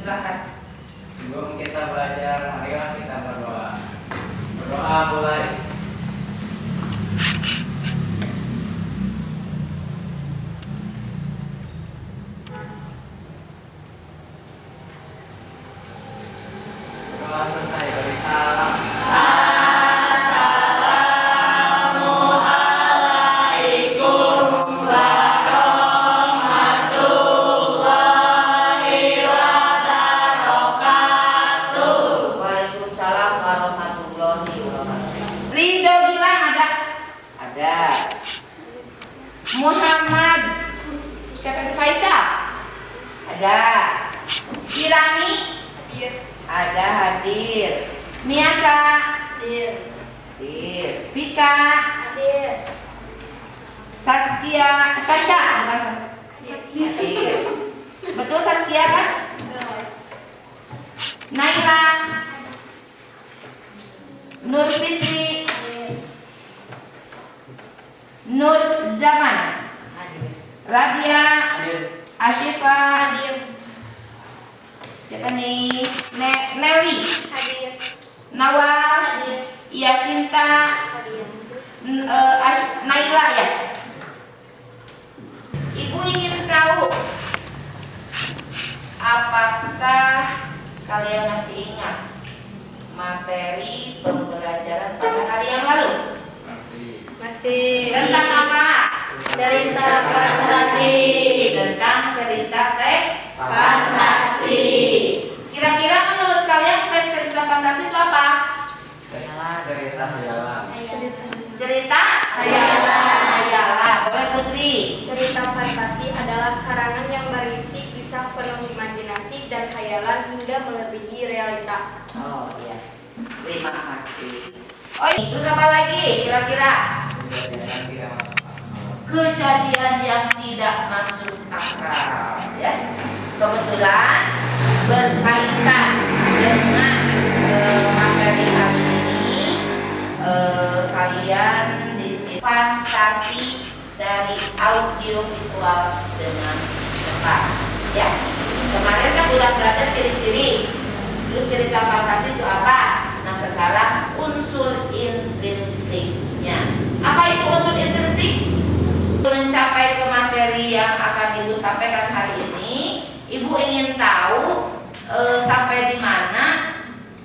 Silakan. Sebelum kita belajar, marilah kita berdoa. Berdoa mulai. Berdoa selesai, beri salam. Waalaikumsalam warahmatullahi wabarakatuh. Ridho Gilang ada? Ada. Muhammad siapa? Faisal? Ada. Kirani? Hadir. Ada, hadir. Miasa? Hadir. Hadir. Vika? Hadir. Saskia? Sasha? Bukan Sasha. Hadir. Betul Saskia kan? Naila? Nur Fitri? Nur Zaman? Radia? Asyifa? Siapa nih? Nelly? Hadir. Nawal? Hadir. Yasinta? Hadir. Naila ya? Ibu ingin tahu apakah kalian masih ingat materi pembelajaran pada hari yang lalu? Masih. Tentang apa? Cerita fantasi. Tentang cerita teks Fantasi. Kira-kira menurut kalian teks cerita fantasi itu apa? Cerita hayalan. Cerita Hayalan. Hayalan. Boleh Putri? Cerita fantasi adalah karangan yang berisi kisah penuh imajinasi dan hayalan hingga melebihi realita. Oh iya. Terima kasih. Oh terus apa lagi kira-kira? Kejadian yang tidak masuk akal ya. Kebetulan berkaitan dengan materi hari ini, kalian disi fantasi dari audio visual dengan cepat ya. Kemarin kan udah belajar ciri-ciri, terus cerita fantasi itu apa? Nah sekarang unsur intrinsiknya. Apa itu unsur intrinsik? Mencapai ke materi yang akan Ibu sampaikan hari ini, Ibu ingin tahu sampai di mana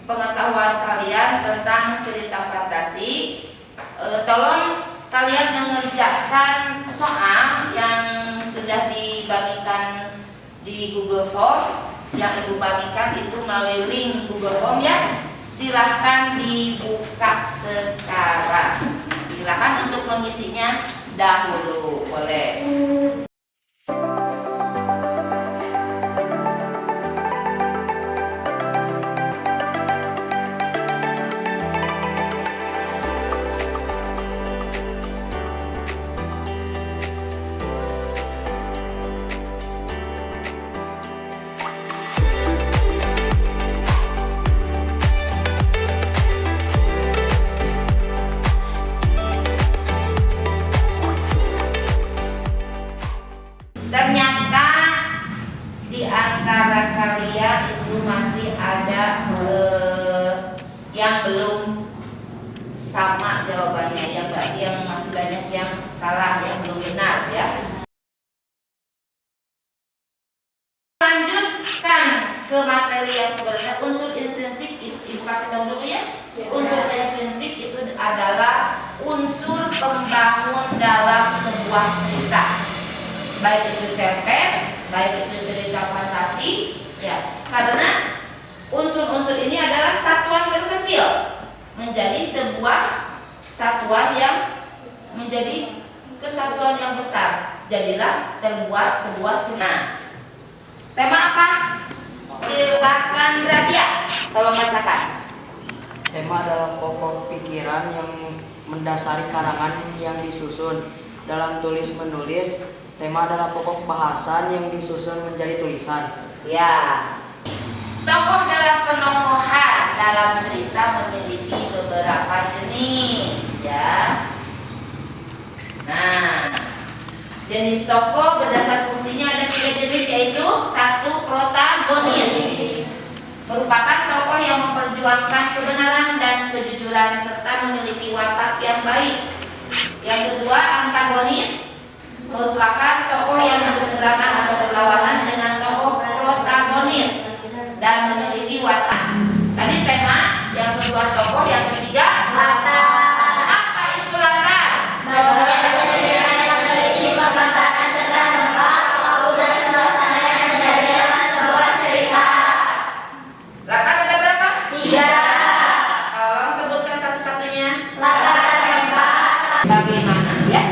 pengetahuan kalian tentang cerita fantasi. Tolong kalian mengerjakan soal yang sudah dibagikan di Google Form, yang Ibu bagikan itu melalui link Google Form ya. Silahkan dibuka sekarang. Silahkan untuk mengisinya dahulu, boleh. Ternyata di antara kalian itu masih ada yang belum sama jawabannya, yang berarti yang masih banyak yang salah, yang belum benar ya. Lanjutkan ke materi yang sebenarnya. Unsur intrinsik Ibu kasih tahu dulu ya. Unsur intrinsik itu adalah unsur pembangun dalam sebuah cerita. Baik itu cerpen, baik itu cerita fantasi, ya. Karena unsur-unsur ini adalah satuan terkecil menjadi sebuah satuan yang menjadi kesatuan yang besar. Jadilah terbuat sebuah cerita. Tema apa? Silakan Radia, tolong bacakan. Tema adalah pokok pikiran yang mendasari karangan yang disusun. Dalam tulis menulis, tema adalah pokok bahasan yang disusun menjadi tulisan. Ya. Tokoh dalam penokohan dalam cerita memiliki beberapa jenis, ya. Nah, jenis tokoh berdasar fungsinya ada 3 jenis, yaitu 1 protagonis, merupakan tokoh yang memperjuangkan kebenaran dan kejujuran serta memiliki watak yang baik. Yang kedua, antagonis merupakan tokoh yang berseberangan atau berlawanan dengan tokoh protagonis dan memiliki watak. Tadi tema yang kedua tokoh, yang ketiga latar. Apa itu latar? Latar ada berapa? 3. Tolong sebutkan satu-satunya. Bagaimana ya?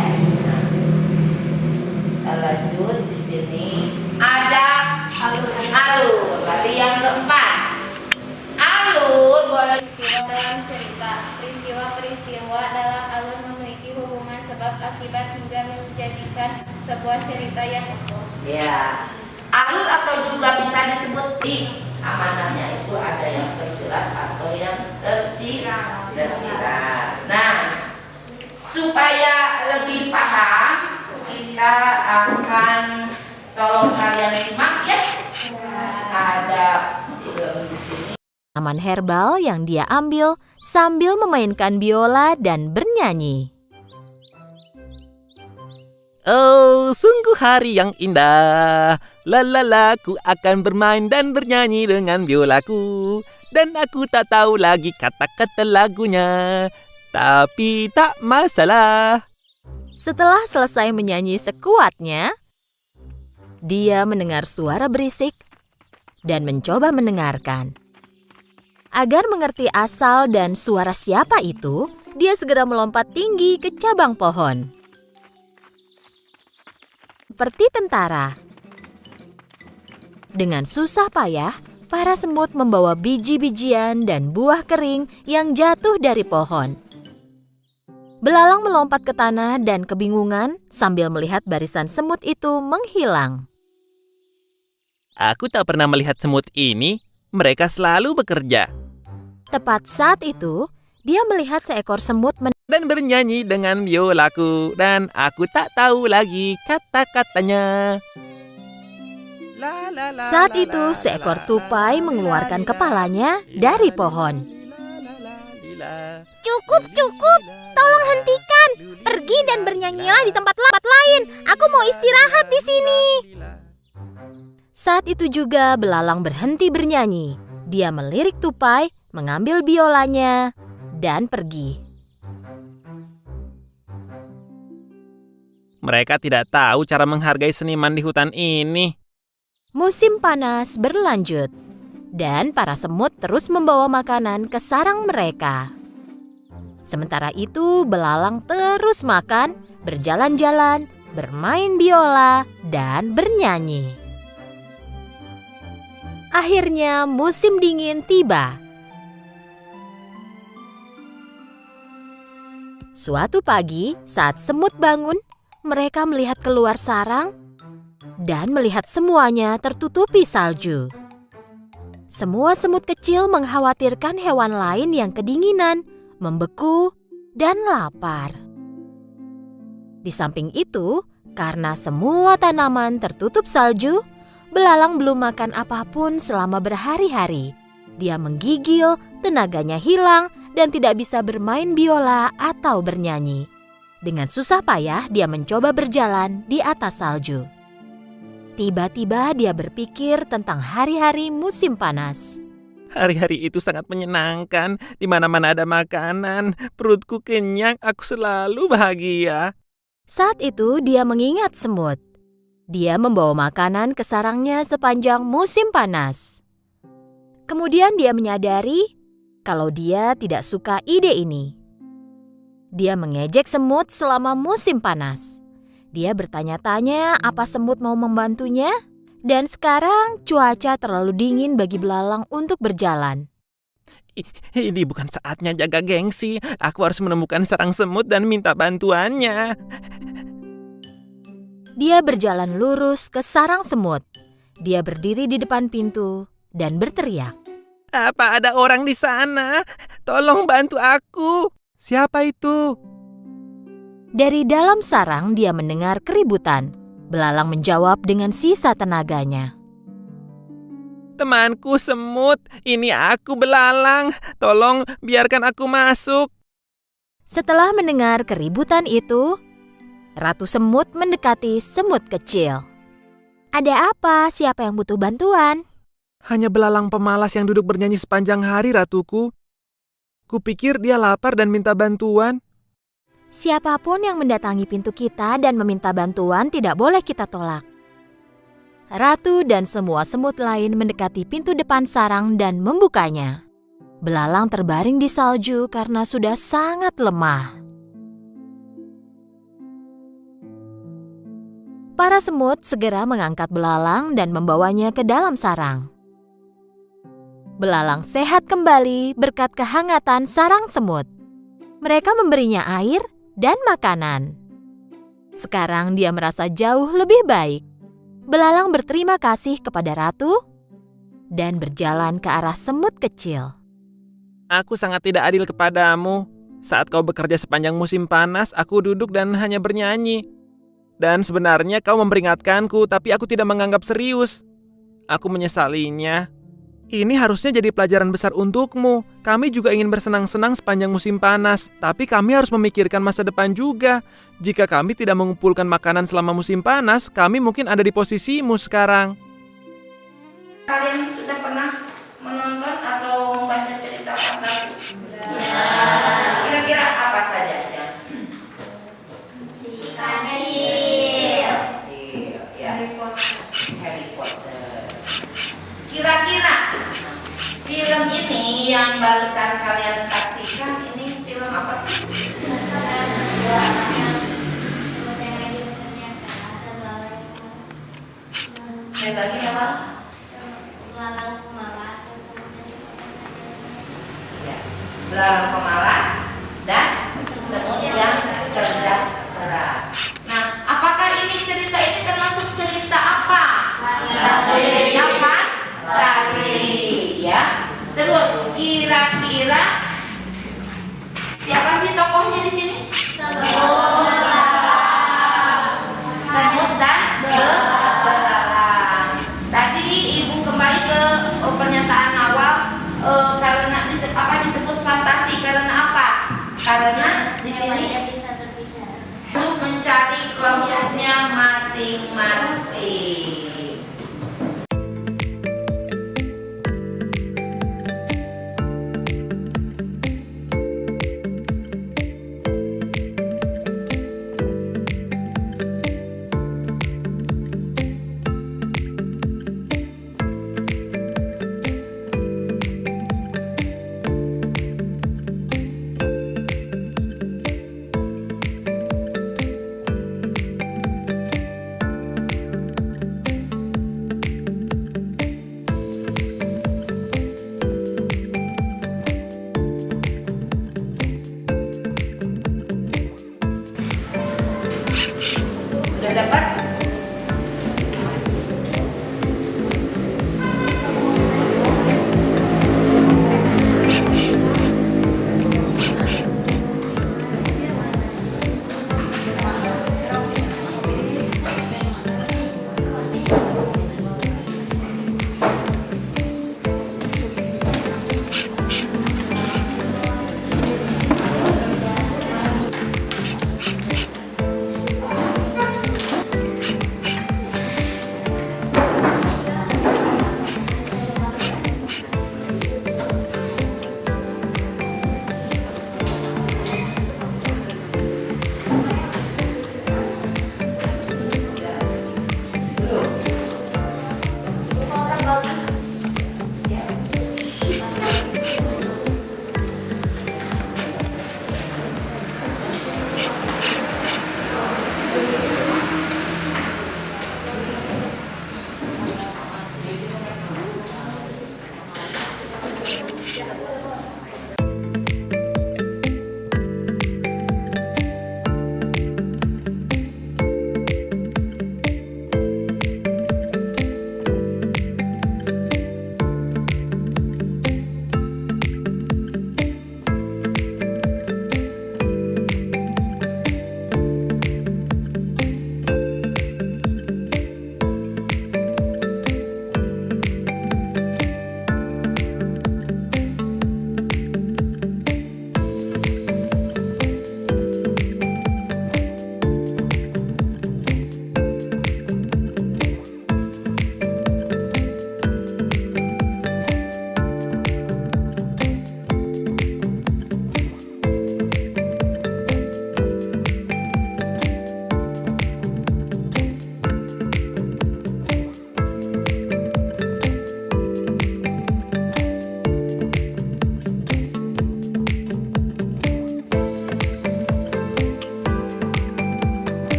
Kita lanjut di sini. Ada alur. Berarti yang keempat. Alur boleh. Peristiwa dalam cerita. Peristiwa dalam alur memiliki hubungan sebab akibat hingga menjadikan sebuah cerita yang utuh. Ya. Alur atau juga bisa disebut di amanahnya itu ada yang tersurat atau yang tersirat. Nah, supaya lebih paham, kita akan tolong kalian simak ya. Ada film di sini. Tanaman herbal yang dia ambil sambil memainkan biola dan bernyanyi. Oh, sungguh hari yang indah. Lalala, ku akan bermain dan bernyanyi dengan biolaku. Dan aku tak tahu lagi kata-kata lagunya. Tapi tak masalah. Setelah selesai menyanyi sekuatnya, dia mendengar suara berisik dan mencoba mendengarkan. Agar mengerti asal dan suara siapa itu, dia segera melompat tinggi ke cabang pohon. Seperti tentara. Dengan susah payah, para semut membawa biji-bijian dan buah kering yang jatuh dari pohon. Belalang melompat ke tanah dan kebingungan sambil melihat barisan semut itu menghilang. Aku tak pernah melihat semut ini. Mereka selalu bekerja Tepat saat itu, dia melihat seekor semut dan bernyanyi dengan biolaku. Dan aku tak tahu lagi kata-katanya. Saat itu, seekor tupai mengeluarkan kepalanya dari pohon. Cukup. Tolong hentikan. Pergi dan bernyanyilah di tempat lain. Aku mau istirahat di sini. Saat itu juga belalang berhenti bernyanyi. Dia melirik tupai, mengambil biolanya, dan pergi. Mereka tidak tahu cara menghargai seniman di hutan ini. Musim panas berlanjut, dan para semut terus membawa makanan ke sarang mereka. Sementara itu, belalang terus makan, berjalan-jalan, bermain biola, dan bernyanyi. Akhirnya musim dingin tiba. Suatu pagi, saat semut bangun, mereka melihat keluar sarang dan melihat semuanya tertutupi salju. Semua semut kecil mengkhawatirkan hewan lain yang kedinginan, membeku, dan lapar. Di samping itu, karena semua tanaman tertutup salju, belalang belum makan apapun selama berhari-hari. Dia menggigil, tenaganya hilang, dan tidak bisa bermain biola atau bernyanyi. Dengan susah payah, dia mencoba berjalan di atas salju. Tiba-tiba dia berpikir tentang hari-hari musim panas. Hari-hari itu sangat menyenangkan. Di mana-mana ada makanan. Perutku kenyang, aku selalu bahagia. Saat itu dia mengingat semut. Dia membawa makanan ke sarangnya sepanjang musim panas. Kemudian dia menyadari kalau dia tidak suka ide ini. Dia mengejek semut selama musim panas. Dia bertanya-tanya apa semut mau membantunya. Dan sekarang cuaca terlalu dingin bagi belalang untuk berjalan. Ini bukan saatnya jaga gengsi. Aku harus menemukan sarang semut dan minta bantuannya. Dia berjalan lurus ke sarang semut. Dia berdiri di depan pintu dan berteriak. Apa ada orang di sana? Tolong bantu aku. Siapa itu? Dari dalam sarang dia mendengar keributan. Belalang menjawab dengan sisa tenaganya. Temanku semut, ini aku belalang. Tolong biarkan aku masuk. Setelah mendengar keributan itu, Ratu Semut mendekati semut kecil. Ada apa? Siapa yang butuh bantuan? Hanya belalang pemalas yang duduk bernyanyi sepanjang hari, ratuku. Kupikir dia lapar dan minta bantuan. Siapapun yang mendatangi pintu kita dan meminta bantuan tidak boleh kita tolak. Ratu dan semua semut lain mendekati pintu depan sarang dan membukanya. Belalang terbaring di salju karena sudah sangat lemah. Para semut segera mengangkat belalang dan membawanya ke dalam sarang. Belalang sehat kembali berkat kehangatan sarang semut. Mereka memberinya air dan makanan. Sekarang dia merasa jauh lebih baik. Belalang berterima kasih kepada ratu dan berjalan ke arah semut kecil. Aku sangat tidak adil kepadamu. Saat kau bekerja sepanjang musim panas, aku duduk dan hanya bernyanyi. Dan sebenarnya kau memperingatkanku, tapi aku tidak menganggap serius. Aku menyesalinya. Ini harusnya jadi pelajaran besar untukmu. Kami juga ingin bersenang-senang sepanjang musim panas, tapi kami harus memikirkan masa depan juga. Jika kami tidak mengumpulkan makanan selama musim panas, kami mungkin ada di posisimu sekarang. Kalian sudah pernah menonton atau membaca cerita fantasi? Kira-kira apa saja ya? Kecil, ya. Harry Potter. Kira-kira film ini yang barusan kalian saksikan ini film apa sih? Sekali lagi apa? Ya, belalang pemalas dan semut yang kerja keras. Nah, apakah ini cerita ini termasuk cerita apa? Cerita fantasi, ya. Terus kira-kira siapa sih tokohnya di sini? Semut dan belalang. Tadi ibu kembali ke pernyataan awal karena disebut fantasi karena apa? Karena di sini bisa berbicara. untuk mencari kelompoknya masing-masing.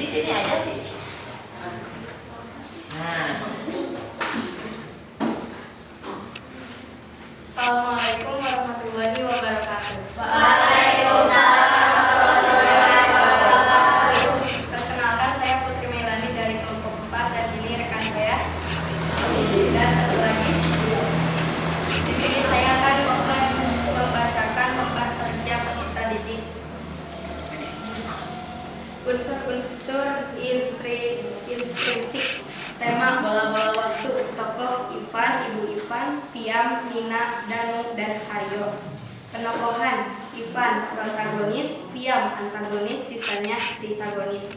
Di sini aja deh. Nah, Assalamualaikum warahmatullahi wabarakatuh. Perkenalkan, saya Putri Melani dari kelompok 4 dan ini rekan saya. Dan satu lagi, di sini saya akan membacakan lembar kerja peserta didik. Unsur-unsur intrinsik. Tema bola-bola waktu. Tokoh Ivan, Ibu Ivan, Fiam, Nina, Danu, dan Haryo. Penokohan Ivan protagonis, Fiam antagonis, sisanya antagonis.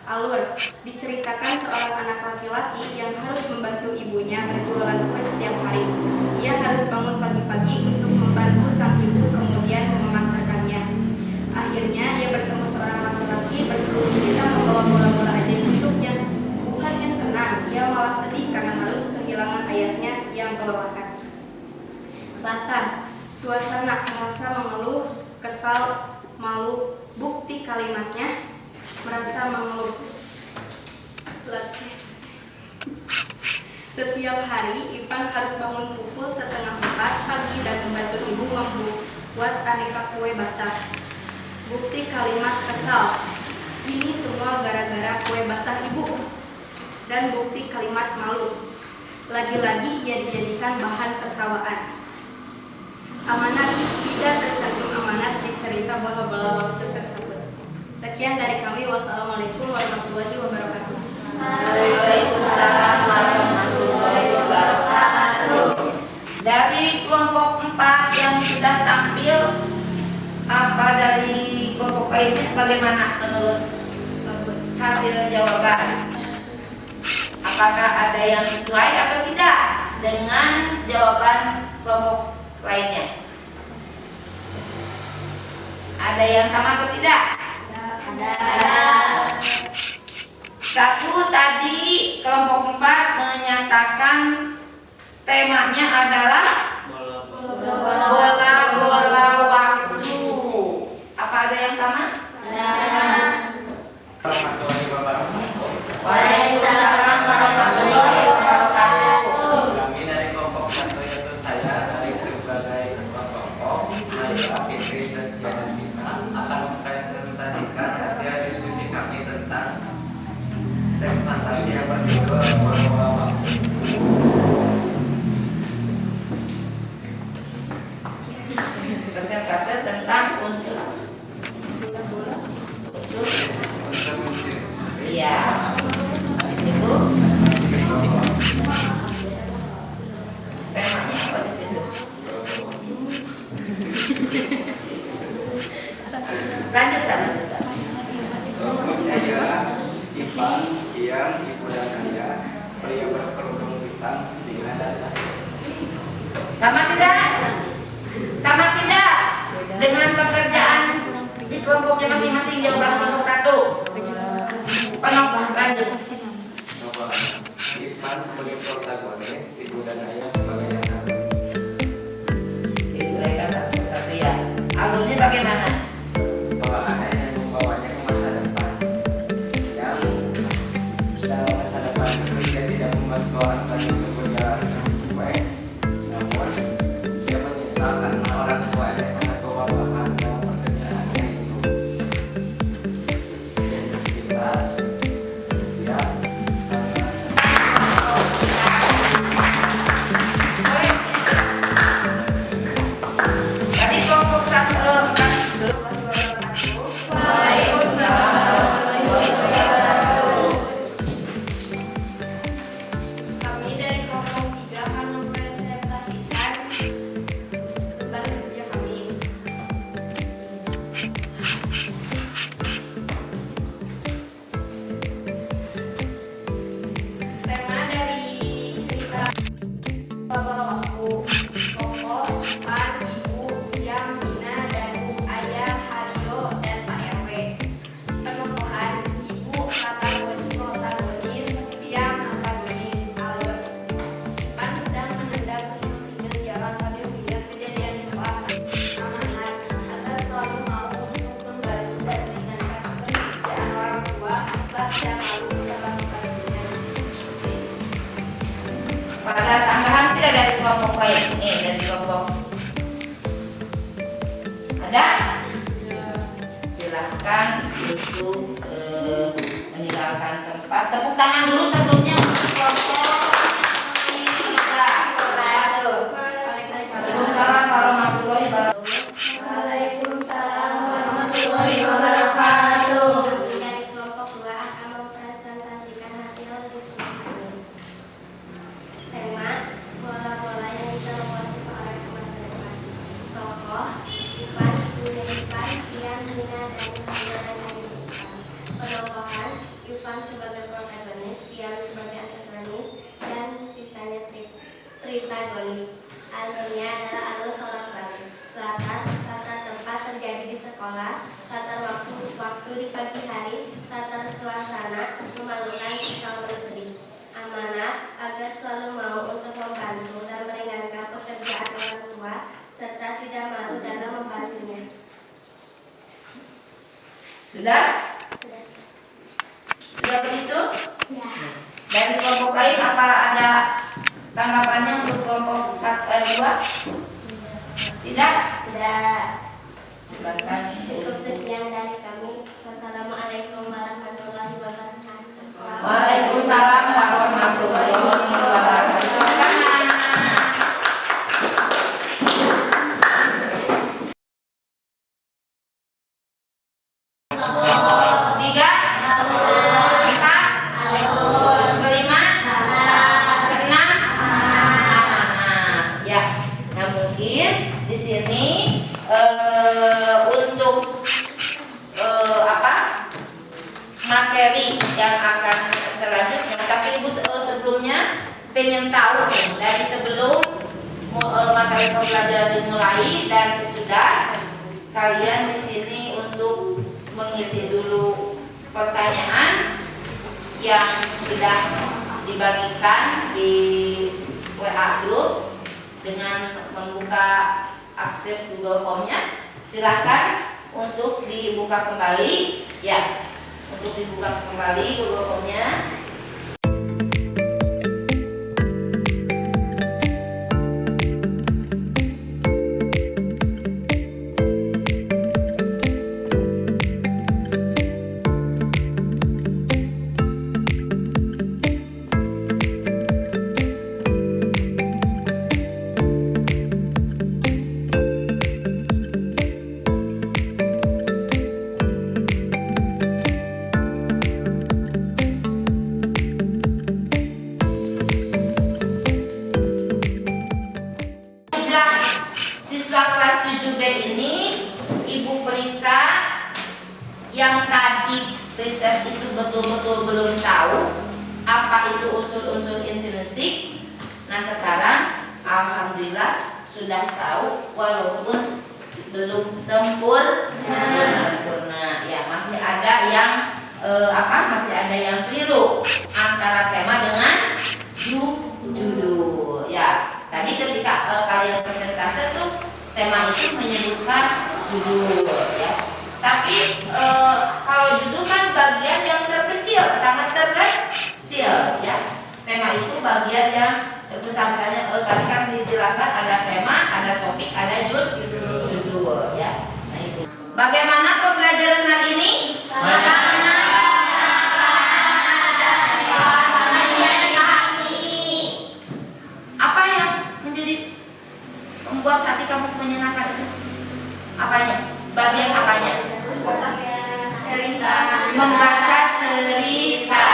Alur diceritakan seorang anak laki-laki yang harus membantu ibunya berjualan kue setiap hari. Ia harus bangun pagi-pagi untuk membantu sang ibu kemudian memasarkannya. Akhirnya ia bertemu seorang laki-laki berkeluh cerita membawa bola-bola ajaib untuknya. Bukannya senang, ia malah sedih karena harus kehilangan ayahnya yang kelelahan. Latar suasana merasa mengeluh, kesal, malu. Bukti kalimatnya merasa mengeluh. Setiap hari Ivan harus bangun pukul 3:30 pagi dan membantu ibu membuat aneka kue basah. Bukti kalimat kesal. Ini semua gara-gara kue basah ibu. Dan bukti kalimat malu. Lagi-lagi ia dijadikan bahan tertawaan. Amanat tidak tercantum amanat di cerita bola-bola waktu tersebut. Sekian dari kami. Wassalamualaikum warahmatullahi wabarakatuh. Waalaikumsalam warahmatullahi wabarakatuh. Dari kelompok 4 yang sudah tampil, apa dari kelompok lainnya bagaimana menurut hasil jawaban? Apakah ada yang sesuai atau tidak dengan jawaban kelompok lainnya? Ada yang sama atau tidak? Ada. Satu, tadi kelompok 4 menyatakan temanya adalah bola-bola waktu. Apa ada yang sama? Warahmatullahi wabarakatuh. Waalaikumsalam warahmatullahi wabarakatuh. Kami dari kelompok 1 yaitu saya dari sebagai ketua kelompok Maria Fitri Zaskia dan Bima akan mempresentasikan hasil diskusi kami tentang teks fantasi yang berjudul bola-bola waktu. Kesan-kesan tentang unsur. Iya. Di situ temanya apa di situ? Lanjutkan. Ivan, Ian, Ibu dan Ayah, pria berkerudung hitam dengan dada. Sama tidak? Sama tidak? Dengan pekerjaan di kelompoknya masing-masing jawaban kelompok 1. Penokoh lanjut. Ivan sebagai protagonis, Ibu dan Ayah sebagai antagonis. Mereka satu persatu ya. Alurnya bagaimana? Bawaannya yang membawanya ke masa depan. Yang dalam masa depan itu dia tidak membuat orang lagi untuk berjalan kue, namun dia menyesal karena orang tuanya sangat kewalahan dalam pekerjaannya itu. Dan kita dia sangat Tadi kelompok 1 Kami dari kelompok 3 tidak malu dalam membantunya. Pada sanggahan tidak dari kelompok lain ini, dari kelompok ada? Silahkan untuk meninggalkan tempat. Tepuk tangan dulu sebelumnya untuk kelompok kita. Waalaikumsalam warahmatullahi wabarakatuh. Waalaikumsalam warahmatullahi wabarakatuh. Dari kelompok 2 akan mempresentasikan hasil diskusi kami. Tema: bola-bola yang bisa membawa seseorang ke masa depan. Tokoh: Ivan, Ibunya Ivan, Fiam, Nina, dan Hario. Penokohan: Ivan sebagai protagonis, Fiam sebagai antagonis, dan sisanya tritagonis. Alurnya adalah alur solak balik. Latar tempat terjadi di sekolah. Latar waktu di pagi hari. Latar suasana memalukan, kesal, bersedih. Amanat: agar selalu mau untuk membantu dan meringankan pekerjaan orang tua serta tidak malu dalam membantunya. Sudah? Sudah begitu? Ya. Dari kelompok lain apa ada tanggapannya untuk kelompok 2? Tidak? Tidak. Silakan. Cukup sekian dari kami. Wassalamualaikum warahmatullahi wabarakatuh. Waalaikumsalam warahmatullahi wabarakatuh. Silakan. Tiga, empat, kelima, keenam, amanah. Ya, nah mungkin di sini untuk materi yang akan selanjutnya. Tapi ibu sebelumnya pengen tahu nih, dari sebelum materi pembelajaran dimulai dan sesudah, kalian di sini untuk mengisi dulu pertanyaan yang sudah dibagikan di WA group dengan membuka akses Google Form-nya. Silahkan untuk dibuka kembali, ya, untuk dibuka kembali Google Form-nya. Siswa kelas 7B ini ibu periksa yang tadi pretest itu betul-betul belum tahu apa itu unsur-unsur intrinsik. Nah sekarang alhamdulillah sudah tahu walaupun belum sempurna. Ya masih ada yang masih ada yang keliru antara tema dengan judul. Ya tadi ketika kalian presentasi tuh tema itu menyebutkan judul, ya. Tapi kalau judul kan bagian yang terkecil, sangat terkecil, ya. Tema itu bagian yang terbesar. Misalnya tadi kan dijelaskan ada tema, ada topik, ada judul, ya. Nah itu. Bagaimana pembelajaran hari ini? Apa yang menjadi membuat hati kamu menyenangkan itu? Apanya? Bagian apanya? Cerita. Membaca cerita,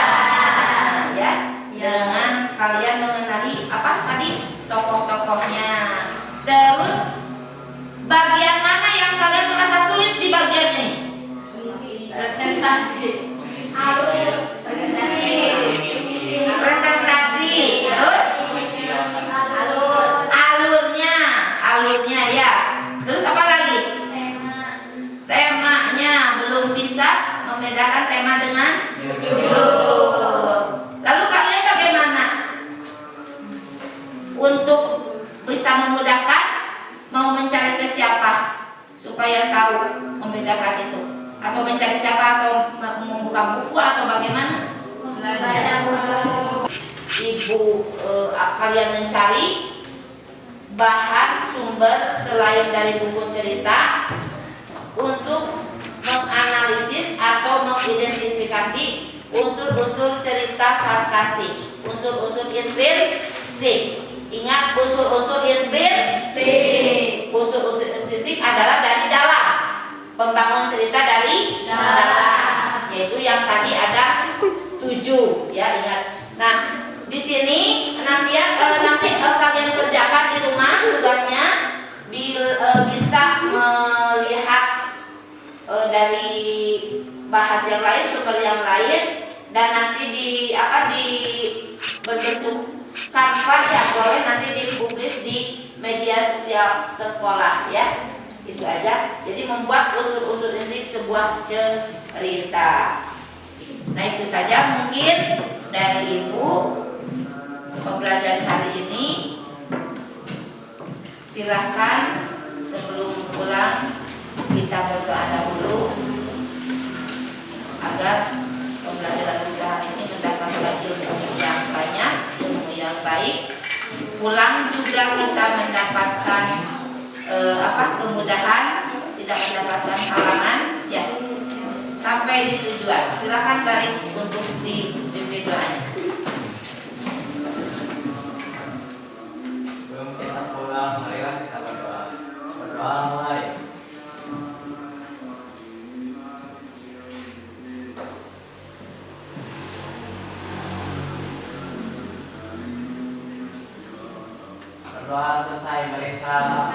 ya. Dengan kalian mengenali apa tadi tokoh-tokohnya. Terus bagian mana yang kalian merasa sulit di bagian ini? bagaimana? Baca buku. Ibu kalian mencari bahan sumber selain dari buku cerita untuk menganalisis atau mengidentifikasi unsur-unsur cerita fantasi, unsur-unsur intrinsik. Ingat unsur-unsur intrinsik. Unsur-unsur intrinsik adalah dari dalam. Pembangun cerita dari dalam, yaitu yang tadi ada 7, ya ingat. Nah, di sini nanti kalian kerjakan di rumah tugasnya bisa melihat dari bahan yang lain, sumber yang lain, dan nanti di berbentuk Canva ya, boleh nanti dipublish di media sosial sekolah ya. Itu aja. Jadi membuat unsur-unsur intrinsik sebuah cerita. Nah, itu saja mungkin dari Ibu pembelajaran hari ini. Silahkan sebelum pulang kita berdoa dahulu agar pembelajaran kita hari ini mendapatkan ilmu yang banyak, ilmu yang baik. Pulang juga kita mendapatkan kemudahan, tidak mendapatkan halangan ya, sampai di tujuan. Silakan Barik untuk dipimpin doanya. Sebelum kita pulang, marilah kita berdoa. Berdoa mulai. Berdoa selesai, balik salam.